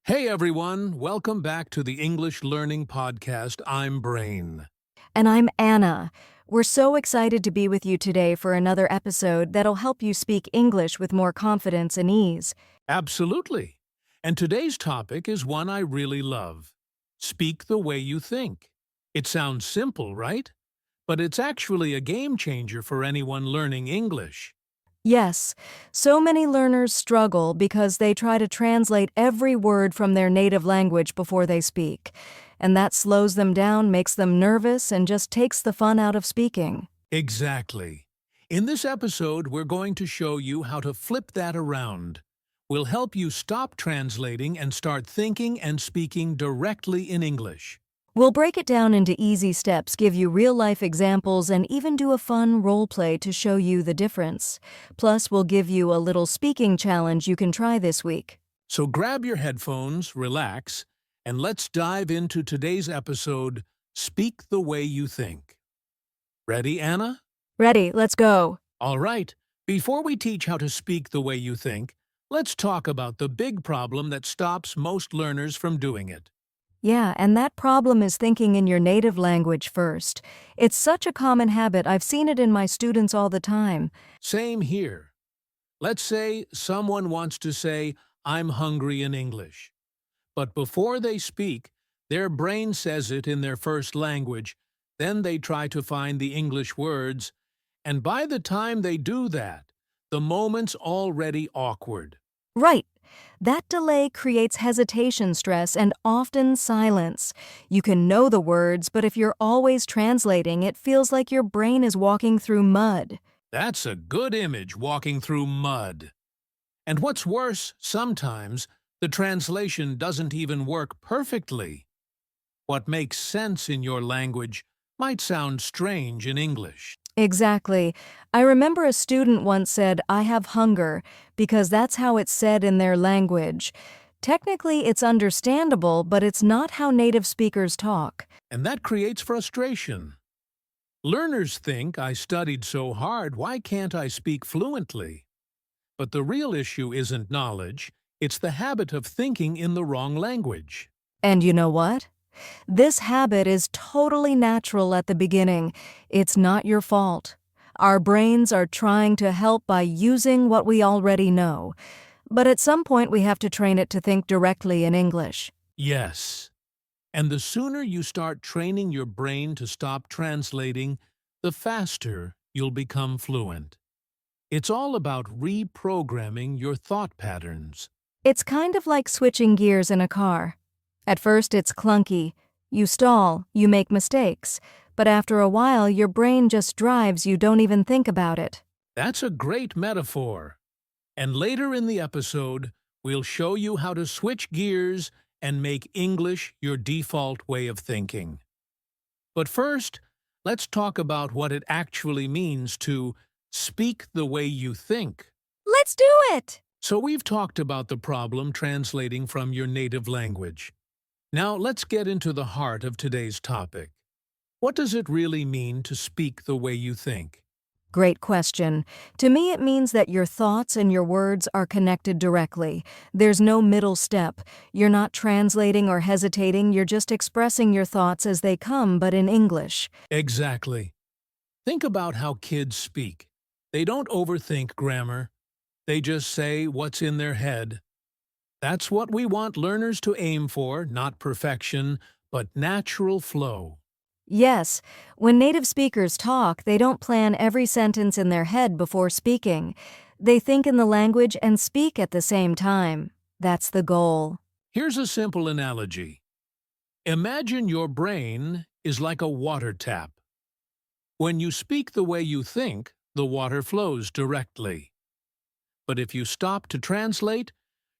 Hey everyone, welcome back to the English Learning Podcast. I'm Brain. And I'm Anna. We're so excited to be with you today for another episode that'll help you speak English with more confidence and ease. Absolutely. And today's topic is one I really love. Speak the way you think. It sounds simple, right? But it's actually a game changer for anyone learning English. Yes, so many learners struggle because they try to translate every word from their native language before they speak. And that slows them down, makes them nervous, and just takes the fun out of speaking. Exactly. In this episode, we're going to show you how to flip that around. We'll help you stop translating and start thinking and speaking directly in English. We'll break it down into easy steps, give you real-life examples, and even do a fun role play to show you the difference. Plus, we'll give you a little speaking challenge you can try this week. So grab your headphones, relax, and let's dive into today's episode, Speak the Way You Think. Ready, Anna? Ready, let's go. All right. Before we teach how to speak the way you think, let's talk about the big problem that stops most learners from doing it. Yeah, and that problem is thinking in your native language first. It's such a common habit. I've seen it in my students all the time. Same here. Let's say someone wants to say, I'm hungry in English. But before they speak, their brain says it in their first language, then they try to find the English words, and by the time they do that, the moment's already awkward. Right. That delay creates hesitation, stress, and often silence. You can know the words, but if you're always translating, it feels like your brain is walking through mud. That's a good image, walking through mud. And what's worse, sometimes the translation doesn't even work perfectly. What makes sense in your language might sound strange in English. Exactly. I remember a student once said, I have hunger, because that's how it's said in their language. Technically, it's understandable, but it's not how native speakers talk. And that creates frustration. Learners think, I studied so hard, why can't I speak fluently? But the real issue isn't knowledge, it's the habit of thinking in the wrong language. And you know what? This habit is totally natural at the beginning. It's not your fault. Our brains are trying to help by using what we already know. But at some point we have to train it to think directly in English. Yes. And the sooner you start training your brain to stop translating, the faster you'll become fluent. It's all about reprogramming your thought patterns. It's kind of like switching gears in a car. At first it's clunky. You stall, you make mistakes. But after a while your brain just drives, you don't even think about it. That's a great metaphor. And later in the episode, we'll show you how to switch gears and make English your default way of thinking. But first, let's talk about what it actually means to speak the way you think. Let's do it! So we've talked about the problem translating from your native language. Now let's get into the heart of today's topic. What does it really mean to speak the way you think? Great question. To me, it means that your thoughts and your words are connected directly. There's no middle step. You're not translating or hesitating, you're just expressing your thoughts as they come, but in English. Exactly. Think about how kids speak. They don't overthink grammar. They just say what's in their head. That's what we want learners to aim for, not perfection, but natural flow. Yes, when native speakers talk, they don't plan every sentence in their head before speaking. They think in the language and speak at the same time. That's the goal. Here's a simple analogy. Imagine your brain is like a water tap. When you speak the way you think, the water flows directly. But if you stop to translate,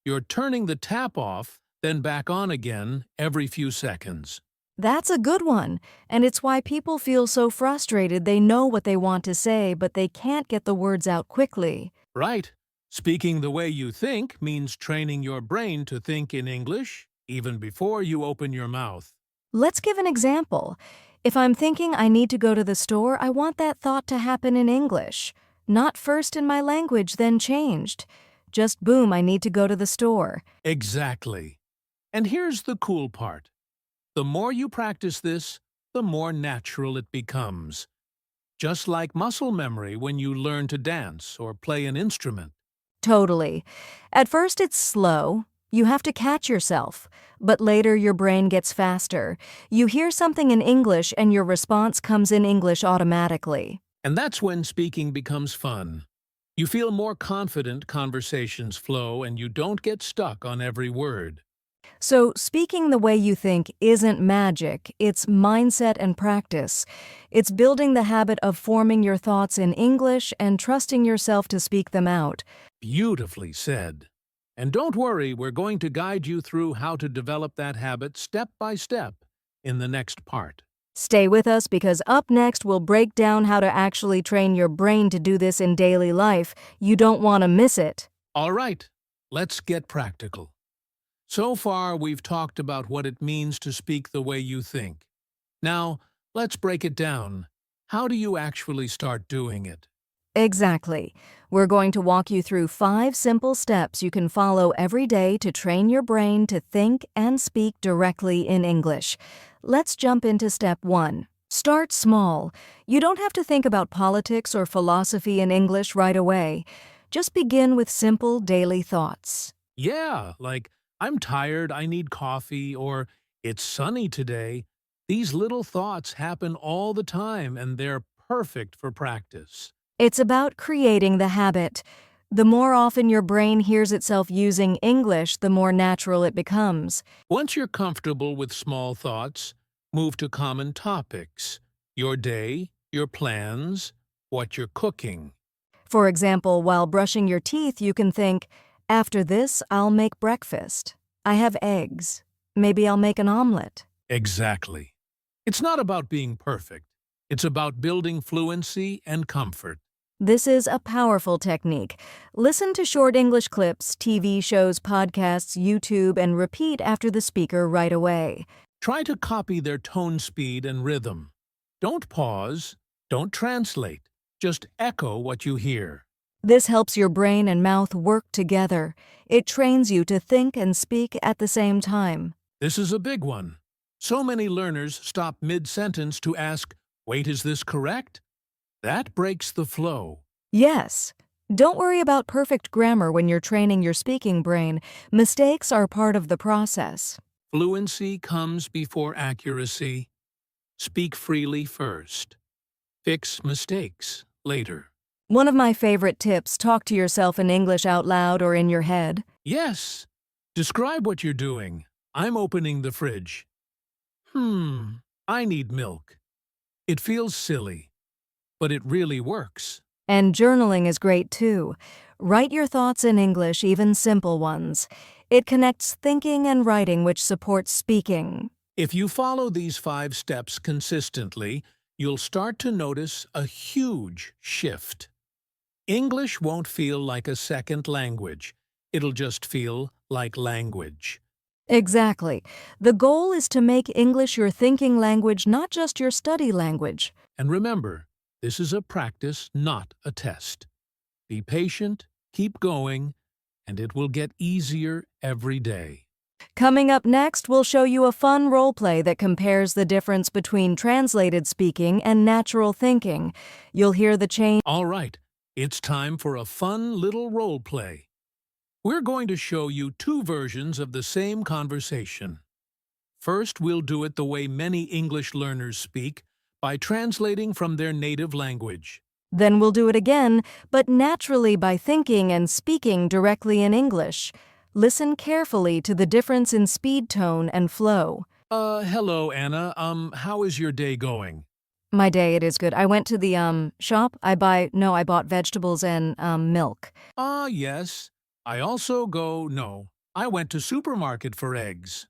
you're turning the tap off, then back on again every few seconds. That's a good one, and it's why people feel so frustrated. They know what they want to say, but they can't get the words out quickly. Right. Speaking the way you think means training your brain to think in English, even before you open your mouth. Let's give an example. If I'm thinking I need to go to the store, I want that thought to happen in English. Not first in my language, then changed. Just boom, I need to go to the store. Exactly. And here's the cool part. The more you practice this, the more natural it becomes. Just like muscle memory when you learn to dance or play an instrument. Totally. At first it's slow. You have to catch yourself. But later your brain gets faster. You hear something in English and your response comes in English automatically. And that's when speaking becomes fun. You feel more confident, conversations flow, and you don't get stuck on every word. So, speaking the way you think isn't magic, it's mindset and practice. It's building the habit of forming your thoughts in English and trusting yourself to speak them out. Beautifully said. And don't worry, we're going to guide you through how to develop that habit step by step in the next part. Stay with us because up next we'll break down how to actually train your brain to do this in daily life. You don't want to miss it. All right, let's get practical. So far, we've talked about what it means to speak the way you think. Now, let's break it down. How do you actually start doing it? Exactly. We're going to walk you through 5 simple steps you can follow every day to train your brain to think and speak directly in English. Let's jump into step 1. Start small. You don't have to think about politics or philosophy in English right away. Just begin with simple daily thoughts. Yeah, like, I'm tired, I need coffee, or it's sunny today. These little thoughts happen all the time, and they're perfect for practice. It's about creating the habit. The more often your brain hears itself using English, the more natural it becomes. Once you're comfortable with small thoughts, move to common topics. Your day, your plans, what you're cooking. For example, while brushing your teeth, you can think, after this, I'll make breakfast. I have eggs. Maybe I'll make an omelet. Exactly. It's not about being perfect. It's about building fluency and comfort. This is a powerful technique. Listen to short English clips, TV shows, podcasts, YouTube, and repeat after the speaker right away. Try to copy their tone speed and rhythm. Don't pause. Don't translate. Just echo what you hear. This helps your brain and mouth work together. It trains you to think and speak at the same time. This is a big one. So many learners stop mid-sentence to ask, "Wait, is this correct?" That breaks the flow. Yes. Don't worry about perfect grammar when you're training your speaking brain. Mistakes are part of the process. Fluency comes before accuracy. Speak freely first. Fix mistakes later. One of my favorite tips, talk to yourself in English out loud or in your head. Yes. Describe what you're doing. I'm opening the fridge. I need milk. It feels silly, but it really works. And journaling is great too. Write your thoughts in English, even simple ones. It connects thinking and writing, which supports speaking. If you follow these 5 steps consistently, you'll start to notice a huge shift. English won't feel like a second language. It'll just feel like language. Exactly. The goal is to make English your thinking language, not just your study language. And remember, this is a practice, not a test. Be patient, keep going, and it will get easier every day. Coming up next, we'll show you a fun role play that compares the difference between translated speaking and natural thinking. You'll hear the change. All right, it's time for a fun little role play. We're going to show you 2 versions of the same conversation. First, we'll do it the way many English learners speak, by translating from their native language. Then we'll do it again, but naturally by thinking and speaking directly in English. Listen carefully to the difference in speed, tone, and flow. Hello, Anna. How is your day going? My day, it is good. I went to the shop. I bought vegetables and milk. Yes. I went to supermarket for eggs.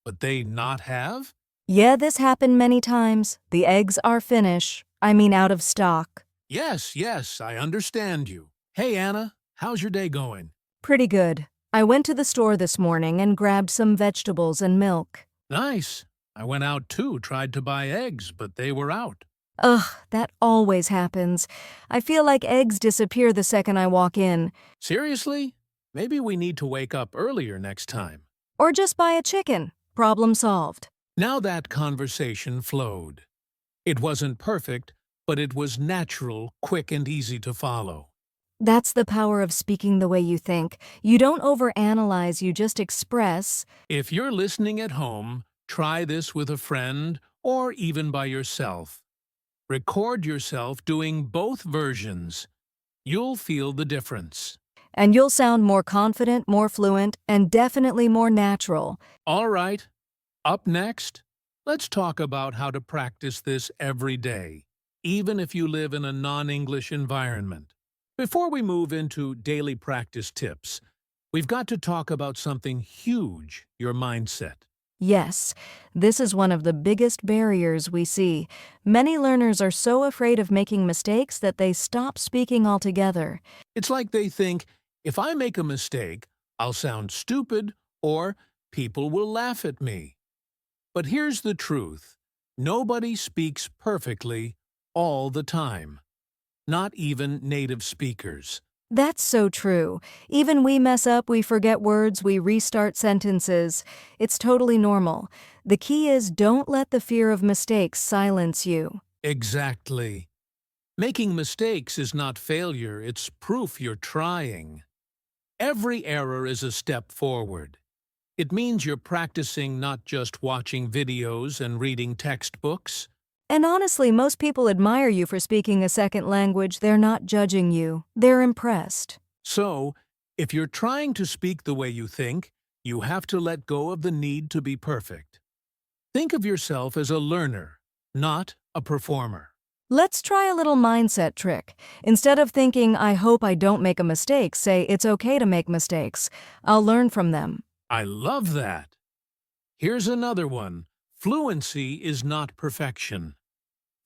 But they not have? Yeah, this happened many times. The eggs are out of stock. Yes, I understand you. Hey, Anna, how's your day going? Pretty good. I went to the store this morning and grabbed some vegetables and milk. Nice. I went out too, tried to buy eggs, but they were out. Ugh, that always happens. I feel like eggs disappear the second I walk in. Seriously? Maybe we need to wake up earlier next time. Or just buy a chicken. Problem solved. Now that conversation flowed. It wasn't perfect, but it was natural, quick, and easy to follow. That's the power of speaking the way you think. You don't overanalyze, you just express. If you're listening at home, try this with a friend or even by yourself. Record yourself doing both versions. You'll feel the difference. And you'll sound more confident, more fluent, and definitely more natural. All right, up next, let's talk about how to practice this every day, even if you live in a non-English environment. Before we move into daily practice tips, we've got to talk about something huge, your mindset. Yes, this is one of the biggest barriers we see. Many learners are so afraid of making mistakes that they stop speaking altogether. It's like they think, if I make a mistake, I'll sound stupid or people will laugh at me. But here's the truth. Nobody speaks perfectly all the time. Not even native speakers. That's so true. Even we mess up, we forget words, we restart sentences. It's totally normal. The key is don't let the fear of mistakes silence you. Exactly. Making mistakes is not failure, it's proof you're trying. Every error is a step forward. It means you're practicing, not just watching videos and reading textbooks. And honestly, most people admire you for speaking a second language. They're not judging you. They're impressed. So, if you're trying to speak the way you think, you have to let go of the need to be perfect. Think of yourself as a learner, not a performer. Let's try a little mindset trick. Instead of thinking, I hope I don't make a mistake, say, it's okay to make mistakes. I'll learn from them. I love that. Here's another one. Fluency is not perfection.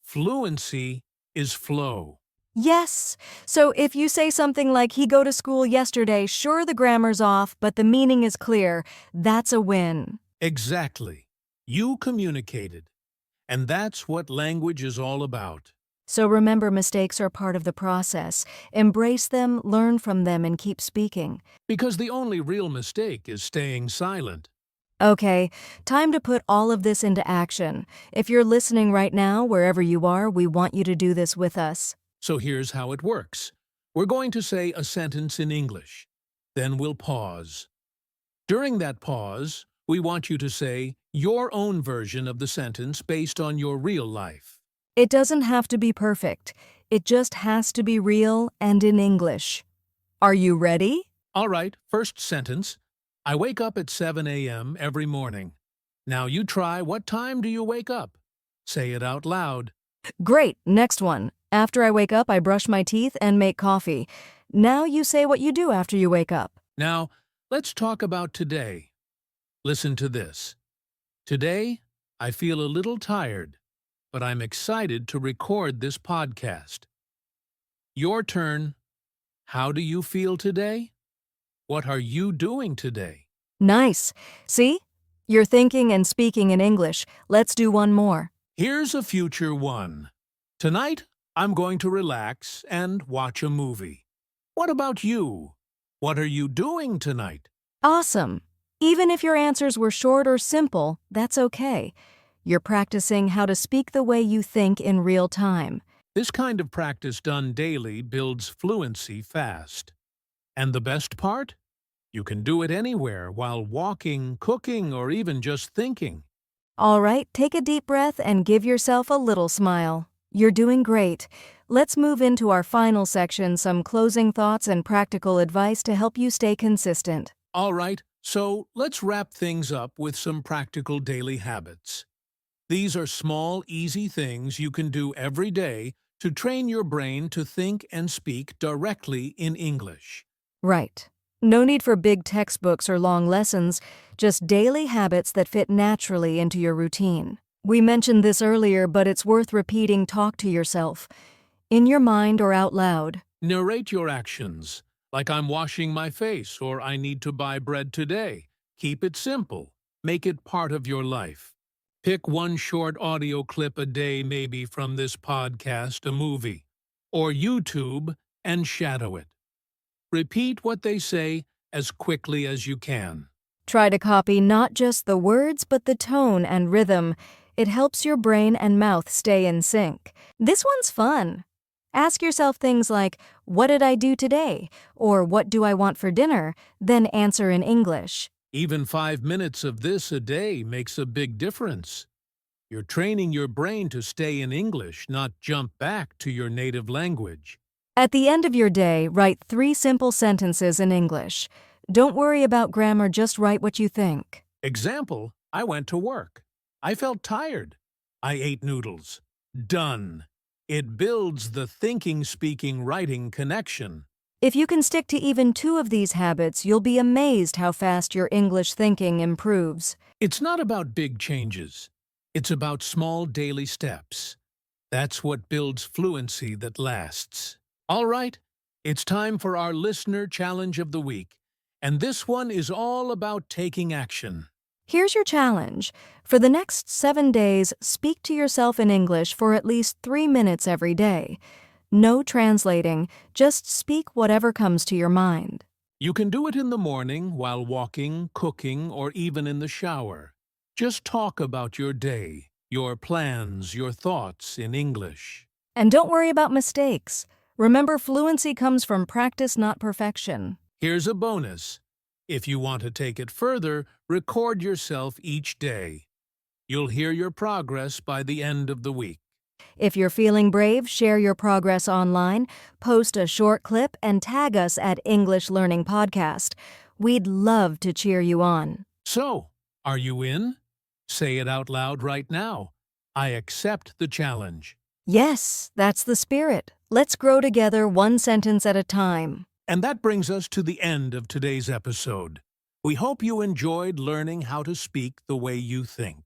Fluency is flow. Yes. So if you say something like, he go to school yesterday, sure the grammar's off, but the meaning is clear, that's a win. Exactly. You communicated. And that's what language is all about. So remember, mistakes are part of the process. Embrace them, learn from them, and keep speaking. Because the only real mistake is staying silent. Okay, time to put all of this into action. If you're listening right now, wherever you are, we want you to do this with us. So here's how it works. We're going to say a sentence in English. Then we'll pause. During that pause, we want you to say your own version of the sentence based on your real life. It doesn't have to be perfect. It just has to be real and in English. Are you ready? All right, first sentence. I wake up at 7 a.m. every morning. Now you try, what time do you wake up? Say it out loud. Great, next one. After I wake up, I brush my teeth and make coffee. Now you say what you do after you wake up. Now, let's talk about today. Listen to this. Today, I feel a little tired, but I'm excited to record this podcast. Your turn. How do you feel today? What are you doing today? Nice. See? You're thinking and speaking in English. Let's do one more. Here's a future one. Tonight, I'm going to relax and watch a movie. What about you? What are you doing tonight? Awesome. Even if your answers were short or simple, that's okay. You're practicing how to speak the way you think in real time. This kind of practice done daily builds fluency fast. And the best part? You can do it anywhere while walking, cooking, or even just thinking. All right, take a deep breath and give yourself a little smile. You're doing great. Let's move into our final section, some closing thoughts and practical advice to help you stay consistent. All right, so let's wrap things up with some practical daily habits. These are small, easy things you can do every day to train your brain to think and speak directly in English. Right. No need for big textbooks or long lessons, just daily habits that fit naturally into your routine. We mentioned this earlier, but it's worth repeating. Talk to yourself, in your mind or out loud. Narrate your actions, like I'm washing my face or I need to buy bread today. Keep it simple. Make it part of your life. Pick one short audio clip a day, maybe from this podcast, a movie, or YouTube, and shadow it. Repeat what they say as quickly as you can. Try to copy not just the words but the tone and rhythm. It helps your brain and mouth stay in sync. This one's fun. Ask yourself things like, "What did I do today?" or "What do I want for dinner?" Then answer in English. Even 5 minutes of this a day makes a big difference. You're training your brain to stay in English, not jump back to your native language. At the end of your day, write 3 simple sentences in English. Don't worry about grammar, just write what you think. Example, I went to work. I felt tired. I ate noodles. Done. It builds the thinking, speaking, writing connection. If you can stick to even 2 of these habits, you'll be amazed how fast your English thinking improves. It's not about big changes. It's about small daily steps. That's what builds fluency that lasts. All right, it's time for our listener challenge of the week. And this one is all about taking action. Here's your challenge. For the next 7 days, speak to yourself in English for at least 3 minutes every day. No translating, just speak whatever comes to your mind. You can do it in the morning, while walking, cooking, or even in the shower. Just talk about your day, your plans, your thoughts in English. And don't worry about mistakes. Remember, fluency comes from practice, not perfection. Here's a bonus. If you want to take it further, record yourself each day. You'll hear your progress by the end of the week. If you're feeling brave, share your progress online, post a short clip, and tag us at English Learning Podcast. We'd love to cheer you on. So, are you in? Say it out loud right now. I accept the challenge. Yes, that's the spirit. Let's grow together, one sentence at a time. And that brings us to the end of today's episode. We hope you enjoyed learning how to speak the way you think.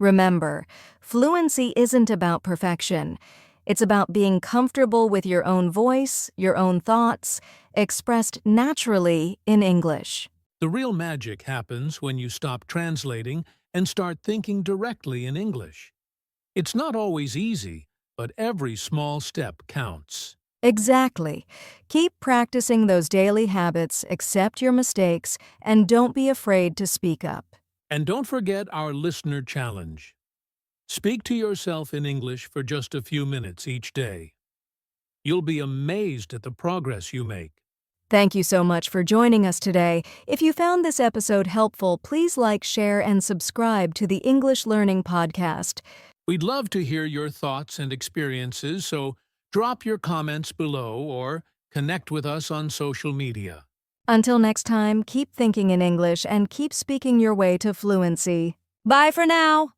Remember, fluency isn't about perfection. It's about being comfortable with your own voice, your own thoughts, expressed naturally in English. The real magic happens when you stop translating and start thinking directly in English. It's not always easy, but every small step counts. Exactly. Keep practicing those daily habits, accept your mistakes, and don't be afraid to speak up. And don't forget our listener challenge. Speak to yourself in English for just a few minutes each day. You'll be amazed at the progress you make. Thank you so much for joining us today. If you found this episode helpful, please like, share, and subscribe to the English Learning Podcast. We'd love to hear your thoughts and experiences, so drop your comments below or connect with us on social media. Until next time, keep thinking in English and keep speaking your way to fluency. Bye for now!